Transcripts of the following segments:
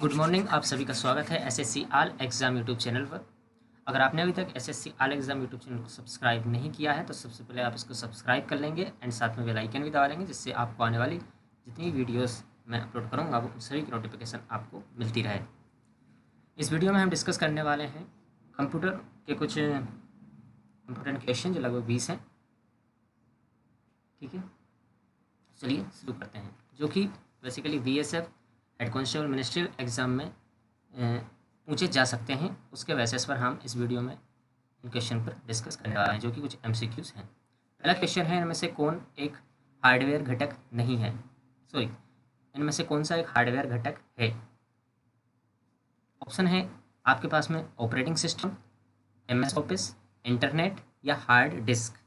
Good morning. आप सभी का स्वागत है SSC all exam YouTube channel पर। अगर आपने अभी तक SSC all exam YouTube channel को सब्सक्राइब नहीं किया है तो सबसे पहले आप इसको सब्सक्राइब कर लेंगे एंड साथ में बेल आइकन भी दबा लेंगे, जिससे आपको आने वाली जितनी वीडियोस मैं अपलोड करूँगा वो उन सभी की नोटिफिकेशन आपको मिलती रहे। इस वीडियो में हम डिस्कस करने वाले हैं कंप्यूटर के कुछ इम्पोर्टेंट क्वेश्चन जो लगभग 20 हैं। ठीक है, चलिए शुरू करते हैं। जो कि basically BSF head constable ministerial exam में पूछे जा सकते हैं, उसके बेसिस पर हम इस वीडियो में इन क्वेश्चन पर डिस्कस करने वाले हैं, जो कि कुछ एमसीक्यूज हैं। पहला क्वेश्चन है, इनमें से कौन एक हार्डवेयर घटक नहीं है, सॉरी इनमें से कौन सा एक हार्डवेयर घटक है। ऑप्शन है आपके पास में operating system, MS office, internet या हार्ड डिस्क।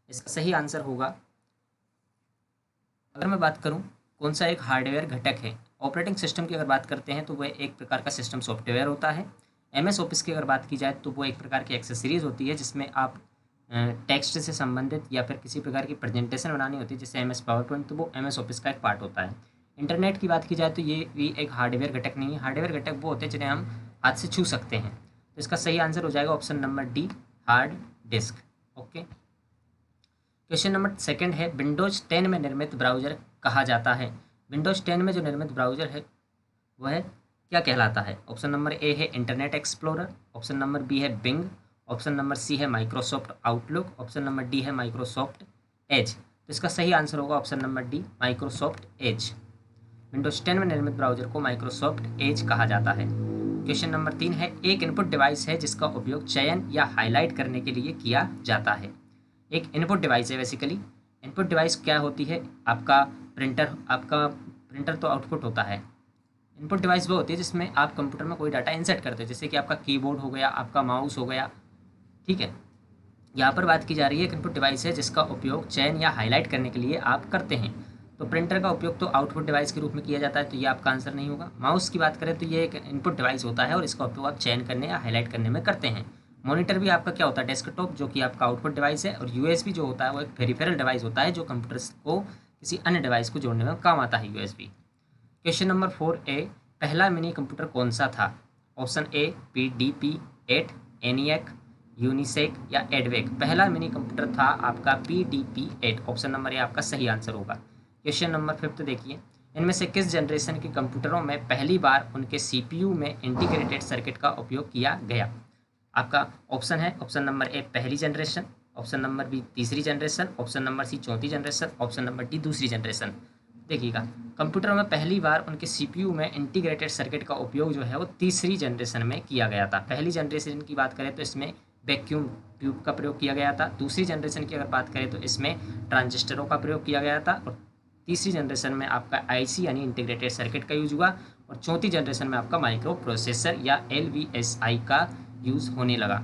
इसका सही आंसर होगा, अगर मैं बात करूं कौन सा एक हार्डवेयर घटक है, ऑपरेटिंग सिस्टम की अगर बात करते हैं तो वह एक प्रकार का सिस्टम सॉफ्टवेयर होता है। एमएस ऑफिस की अगर बात की जाए तो वो एक प्रकार की एक्सेसरीज होती है जिसमें आप टेक्स्ट से संबंधित या फिर किसी प्रकार की प्रेजेंटेशन बनानी होती है, जैसे एमएस पावर पॉइंट, तो वो एमएस ऑफिस का एक पार्ट होता है। इंटरनेट की बात की जाए तो ये भी एक हार्डवेयर घटक नहीं है। हार्डवेयर घटक वो होते हैं जिन्हें हम हाथ से छू सकते हैं। तो इसका सही आंसर हो जाएगा option number D, hard disk. Okay, question number second है, विंडोज 10 में निर्मित ब्राउज़र कहा जाता है। विंडोज 10 में जो निर्मित ब्राउज़र है वह क्या कहलाता है। ऑप्शन नंबर ए है Internet Explorer, option number B है बिंग, ऑप्शन नंबर सी है Microsoft Outlook, option number D है माइक्रोसॉफ्ट एज। तो इसका सही आंसर होगा option number D, Microsoft Edge. Windows 10 में निर्मित ब्राउज़र को माइक्रोसॉफ्ट एज कहा जाता है। क्वेश्चन नंबर 3 है, एक इनपुट डिवाइस है जिसका उपयोग चयन या हाईलाइट करने के लिए किया जाता है। एक इनपुट डिवाइस है, बेसिकली इनपुट डिवाइस क्या होती है, आपका प्रिंटर तो आउटपुट होता है। इनपुट डिवाइस वो होती है जिसमें आप कंप्यूटर में कोई डाटा इंसर्ट करते हैं, जैसे कि आपका कीबोर्ड हो गया, आपका माउस हो गया। ठीक है, यहाँ पर बात की जा रही है एक इनपुट डिवाइस है जिसका उपयोग चयन या हाईलाइट करने के लिए आप करते हैं। तो प्रिंटर का उपयोग तो आउटपुट डिवाइस के रूप में किया जाता है, तो ये आपका आंसर नहीं होगा। माउस की बात करें तो ये एक इनपुट डिवाइस होता है और इसका उपयोग आप चयन करने या हाईलाइट करने में करते हैं। मॉनिटर भी आपका क्या होता है, डेस्कटॉप, जो कि आपका आउटपुट डिवाइस है। और यूएसबी जो होता है वो एक पेरिफेरल डिवाइस होता है जो कंप्यूटर को किसी अन्य डिवाइस को जोड़ने में काम आता है, यूएसबी। क्वेश्चन नंबर 4A, पहला मिनी कंप्यूटर कौन सा था। Option A PDP-8, ENIAC, unisex या एडवेक। पहला मिनी कंप्यूटर था आपका PDP-8। ऑप्शन नंबर ए आपका सही आंसर होगा। क्वेश्चन नंबर 5 देखिए, इनमें से किस जनरेशन के कंप्यूटरों में पहली बार उनके सीपीयू में इंटीग्रेटेड सर्किट का उपयोग किया गया। आपका ऑप्शन है, ऑप्शन नंबर ए पहली जनरेशन, ऑप्शन नंबर बी तीसरी जनरेशन, ऑप्शन नंबर सी चौथी जनरेशन, ऑप्शन नंबर डी दूसरी जनरेशन। देखिएगा, कंप्यूटर में पहली बार उनके सीपीयू में इंटीग्रेटेड सर्किट का उपयोग जो है वो तीसरी जनरेशन में किया गया था। पहली जनरेशन की बात करें तो इसमें वैक्यूम ट्यूब का प्रयोग किया गया था। दूसरी जनरेशन की अगर बात करें तो इसमें ट्रांजिस्टरों का प्रयोग किया गया था। और तीसरी जनरेशन में आपका आईसी यानी इंटीग्रेटेड सर्किट का यूज हुआ। और चौथी जनरेशन में आपका माइक्रो प्रोसेसर या LVSI का यूज होने लगा।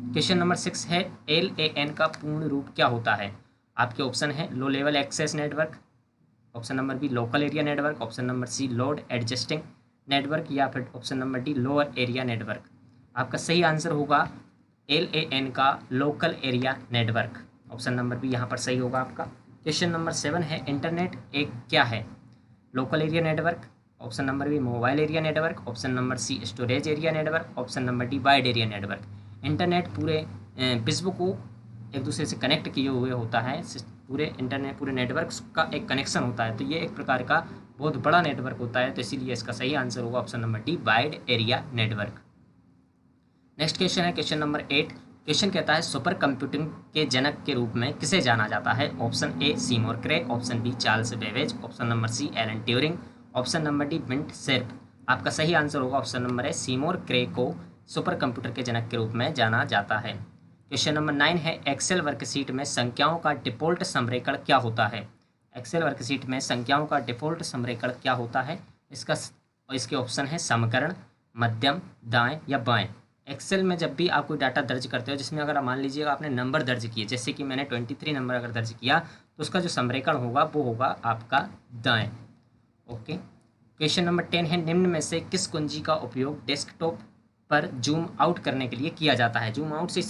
क्वेश्चन नंबर 6 है, LAN का पूर्ण रूप क्या होता है। आपके ऑप्शन है low level access network, option number B local area network, option number C load adjusting network या फिर option number D lower area network. आपका सही आंसर होगा LAN का local area network. Option number B यहाँ पर सही होगा आपका। क्वेश्चन नंबर 7 है, इंटरनेट एक क्या है। Local area network, option number B mobile area network, option number C storage area network, option number D wide area network. Internet पूरे विश्व को एक दूसरे से कनेक्ट किए हुए होता है। पूरे इंटरनेट पूरे नेटवर्क का एक कनेक्शन होता है, तो ये एक प्रकार का बहुत बड़ा नेटवर्क होता है। तो इसीलिए इसका सही आंसर होगा option number D, wide area network. Next question है क्वेश्चन नंबर 8। क्वेश्चन कहता है सुपर कंप्यूटिंग के जनक के रूप में किसे जाना जाता है। Option A Seymour Cray, option B Charles Babbage, option number C Alan Turing, option number D Vint Cerf. आपका सही आंसर होगा option number A, Seymour Cray को सुपर कंप्यूटर के जनक के रूप में जाना जाता है। क्वेश्चन नंबर 9 है, एक्सेल वर्कशीट में संख्याओं का डिफ़ॉल्ट संरेखण क्या होता है। एक्सेल वर्कशीट में संख्याओं का डिफ़ॉल्ट संरेखण क्या होता है। इसके ऑप्शन है समकरण, मध्यम, दाएं या बाएं। एक्सेल में जब भी आप कोई डाटा दर्ज करते हो, जिसमें अगर मान लीजिएगा आपने नंबर दर्ज किए, जैसे कि मैंने 23 नंबर अगर दर्ज किया, तो उसका जो संरेखण होगा वो होगा आपका दाएं। ओके, क्वेश्चन नंबर 10 है, निम्न में से किस कुंजी का उपयोग डेस्कटॉप पर जूम आउट करने के लिए किया जाता है। जूम आउट से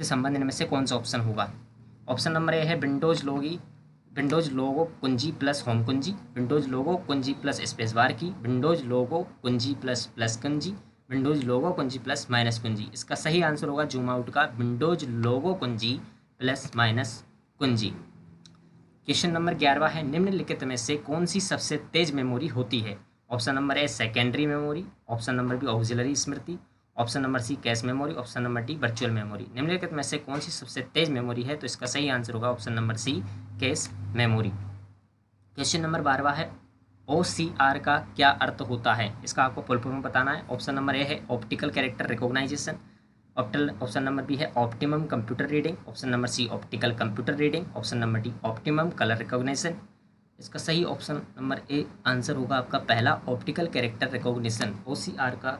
संबंध इनमें से कौन सा ऑप्शन होगा। ऑप्शन नंबर ए है विंडोज लॉगी विंडोज लोगो कुंजी प्लस होम कुंजी, विंडोज लोगो कुंजी प्लस स्पेस बार की, विंडोज लोगो कुंजी प्लस प्लस कुंजी, विंडोज लोगो कुंजी प्लस माइनस कुंजी। इसका सही आंसर होगा जूम आउट का विंडोज लोगो कुंजी प्लस माइनस कुंजी। क्वेश्चन नंबर 11 है, निम्नलिखित में से कौन सी सबसे तेज मेमोरी होती है? Option number A secondary memory, option number B auxiliary स्मृति, option number C cache memory, option number D virtual memory. निम्नलिखित में से कौन सी सबसे तेज मेमोरी है? तो इसका सही आंसर होगा option number C cache memory. Question number 12 है, OCR का क्या अर्थ होता है? इसका आपको फुल फॉर्म बताना है। ऑप्शन नंबर ए है optical character recognization, option number B है optimum computer reading, option number C optical computer reading, option number D optimum colour recognition. इसका सही ऑप्शन नंबर ए आंसर होगा आपका पहला ऑप्टिकल कैरेक्टर रिकॉग्निशन। OCR का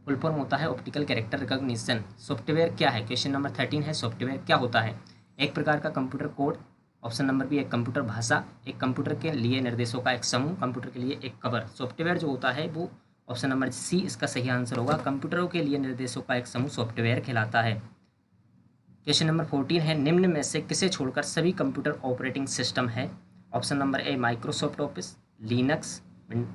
full form होता है optical character recognition. Software क्या है? क्वेश्चन नंबर 13 है, सॉफ्टवेयर क्या होता है? एक प्रकार का computer code, option number B एक कंप्यूटर भाषा, एक कंप्यूटर के लिए निर्देशों का एक समूह, कंप्यूटर के लिए एक कवर। सॉफ्टवेयर जो होता है वो ऑप्शन नंबर सी इसका सही आंसर होगा, कंप्यूटरों के लिए निर्देशों का एक समूह सॉफ्टवेयर कहलाता है। क्वेश्चन नंबर 14 है, निम्न में से किसे छोड़कर सभी कंप्यूटर ऑपरेटिंग सिस्टम है? Option number A Microsoft office, Linux,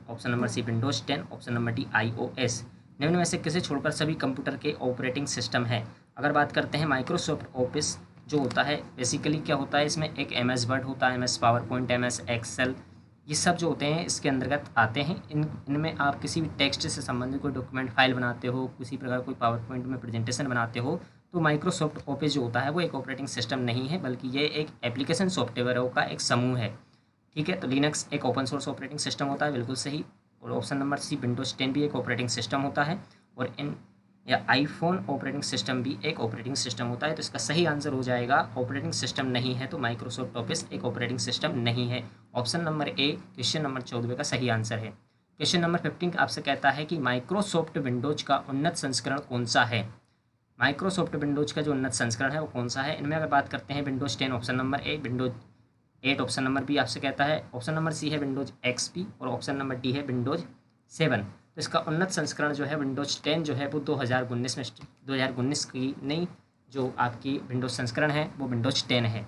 option number C Windows 10, option number D iOS। निम्न में से किसे छोड़कर सभी कंप्यूटर के ऑपरेटिंग सिस्टम है? अगर बात करते हैं माइक्रोसॉफ्ट ऑफिस जो होता है, बेसिकली क्या होता है, इसमें एक MS वर्ड होता है, MS PowerPoint, MS Excel, ये सब जो होते हैं इसके अंतर्गत आते हैं। इनमें आप किसी भी टेक्स्ट से संबंधित कोई डॉक्यूमेंट फाइल बनाते हो, किसी प्रकार कोई पावर पॉइंट में प्रेजेंटेशन बनाते हो, तो माइक्रोसॉफ्ट ऑफिस जो होता है वो एक ऑपरेटिंग सिस्टम नहीं है, बल्कि ये एक एप्लीकेशन सॉफ्टवेयरों का एक समूह है। ठीक है, तो लिनक्स एक ओपन सोर्स ऑपरेटिंग सिस्टम होता है, बिल्कुल सही। और ऑप्शन नंबर सी विंडोज 10 भी एक ऑपरेटिंग सिस्टम होता है, और या आईफोन ऑपरेटिंग सिस्टम भी एक ऑपरेटिंग सिस्टम होता है। तो इसका सही आंसर हो जाएगा ऑपरेटिंग सिस्टम नहीं है तो माइक्रोसॉफ्ट ऑफिस एक ऑपरेटिंग सिस्टम नहीं है। ऑप्शन नंबर ए क्वेश्चन नंबर 14 का सही आंसर है। क्वेश्चन नंबर 15 आपसे कहता है कि माइक्रोसॉफ्ट विंडोज का उन्नत संस्करण कौन सा है? माइक्रोसॉफ्ट विंडोज का जो उन्नत संस्करण है वो कौन सा है? इनमें अगर बात करते हैं Windows 10 option number A, Windows 8 option number B आपसे कहता है, ऑप्शन नंबर सी है विंडोज XP और ऑप्शन नंबर डी है विंडोज 7। तो इसका उन्नत संस्करण जो है विंडोज 10 जो है वो 2019 की नई जो आपकी विंडोज संस्करण है वो विंडोज 10 है।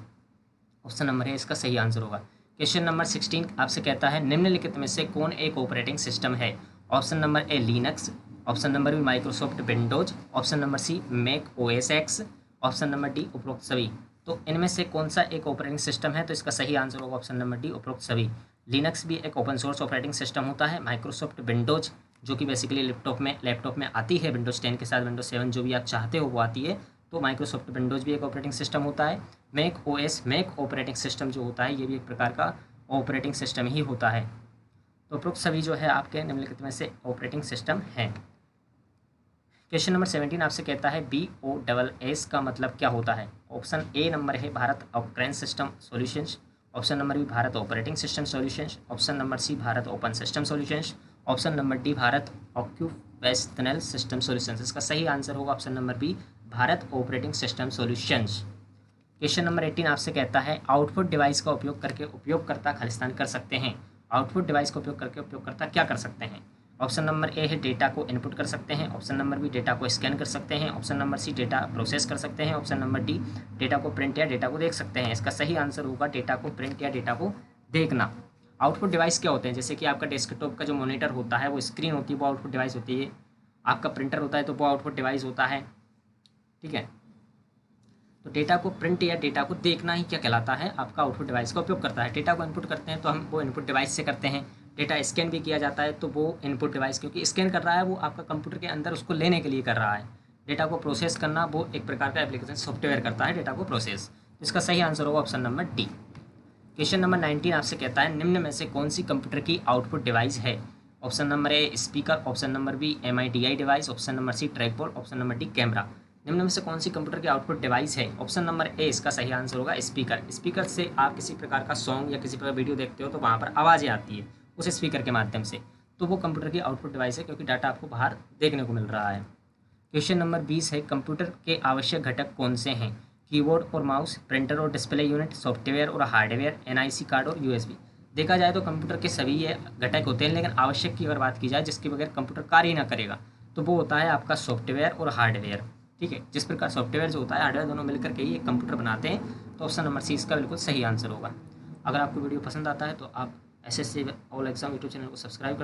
ऑप्शन नंबर है इसका सही आंसर होगा। क्वेश्चन नंबर 16 आपसे कहता है निम्नलिखित में से कौन एक ऑपरेटिंग सिस्टम है? Option number A Linux, option number B Microsoft Windows, option number C Mac OS X, option number D उपरोक्त सभी। तो इनमें से कौन सा एक ऑपरेटिंग सिस्टम है? तो इसका सही आंसर होगा ऑप्शन नंबर डी उपरोक्त सभी। लिनक्स भी एक ओपन सोर्स ऑपरेटिंग सिस्टम होता है। माइक्रोसॉफ्ट विंडोज जो कि बेसिकली लैपटॉप में आती है, विंडोज 10 के साथ विंडोज 7 जो भी आप चाहते हो वो आती है, तो माइक्रोसॉफ्ट विंडोज भी एक ऑपरेटिंग सिस्टम होता है। मैक ऑपरेटिंग सिस्टम जो होता है ये भी एक प्रकार का ऑपरेटिंग सिस्टम ही होता है। तो उपरोक्त सभी जो है आपके निम्नलिखित में से ऑपरेटिंग सिस्टम हैं। क्वेश्चन नंबर 17 आपसे कहता है BOSS का मतलब क्या होता है? ऑप्शन ए नंबर है Bharat operating system solutions, option number B Bharat operating system solutions, option number C Bharat open system solutions, option number D Bharat occupational system solutions. इसका सही आंसर होगा option number B Bharat operating system solutions. Question number 18 आपसे कहता है output device का उपयोग करके उपयोगकर्ता खालिस्तान कर सकते हैं। आउटपुट डिवाइस का उपयोग करके उपयोगकर्ता क्या कर सकते हैं? ऑप्शन नंबर ए है डेटा को इनपुट कर सकते हैं, ऑप्शन नंबर बी डेटा को स्कैन कर सकते हैं, option number C data process कर सकते हैं, ऑप्शन नंबर डी डेटा को प्रिंट या डेटा को देख सकते हैं। इसका सही आंसर होगा डेटा को प्रिंट या डेटा को देखना। आउटपुट डिवाइस क्या होते हैं? जैसे कि आपका डेस्कटॉप का जो मॉनिटर होता है वो स्क्रीन होती है, वो आउटपुट डिवाइस होती है। आपका प्रिंटर होता है तो वो आउटपुट डिवाइस होता है। ठीक है, तो डेटा को प्रिंट या डेटा को देखना ही क्या कहलाता है? आपका आउटपुट डिवाइस का उपयोग करता है। डेटा को इनपुट करते हैं तो हम वो इनपुट डिवाइस से करते हैं। डेटा स्कैन भी किया जाता है तो वो इनपुट डिवाइस, क्योंकि स्कैन कर रहा है वो आपका कंप्यूटर के अंदर उसको लेने के लिए कर रहा है। डेटा को प्रोसेस करना वो एक प्रकार का एप्लीकेशन सॉफ्टवेयर करता है डेटा को प्रोसेस। इसका सही आंसर होगा option number D. Question number 19 आपसे कहता है निम्न में से कौन सी कंप्यूटर की आउटपुट डिवाइस है? Option number A speaker, option number B MIDI device, option number C trackball, option number D camera. निम्न में से कौन सी कंप्यूटर की आउटपुट डिवाइस है? ऑप्शन नंबर ए इसका सही आंसर होगा स्पीकर। स्पीकर से आप किसी प्रकार का सॉन्ग या किसी प्रकार वीडियो देखते हो तो वहाँ पर आवाज़ें आती है उस स्पीकर के माध्यम से, तो वो कंप्यूटर की आउटपुट डिवाइस है क्योंकि डाटा आपको बाहर देखने को मिल रहा है। क्वेश्चन नंबर 20 है कंप्यूटर के आवश्यक घटक कौन से हैं? कीबोर्ड और माउस, प्रिंटर और डिस्प्ले यूनिट, सॉफ्टवेयर और हार्डवेयर, NIC कार्ड और USB। देखा जाए तो कंप्यूटर के सभी ये घटक होते हैं, लेकिन आवश्यक की अगर बात की जाए जिसके बगैर कंप्यूटर कार्य ही ना करेगा तो वो होता है आपका सॉफ्टवेयर और हार्डवेयर। ठीक है, जिस प्रकार सॉफ्टवेयर जो होता है हार्डवेयर दोनों मिलकर के ही एक कंप्यूटर बनाते हैं, तो ऑप्शन नंबर सी इसका बिल्कुल सही आंसर होगा। अगर आपको वीडियो पसंद आता है तो आप SSC all exam YouTube channel को सब्सक्राइब कर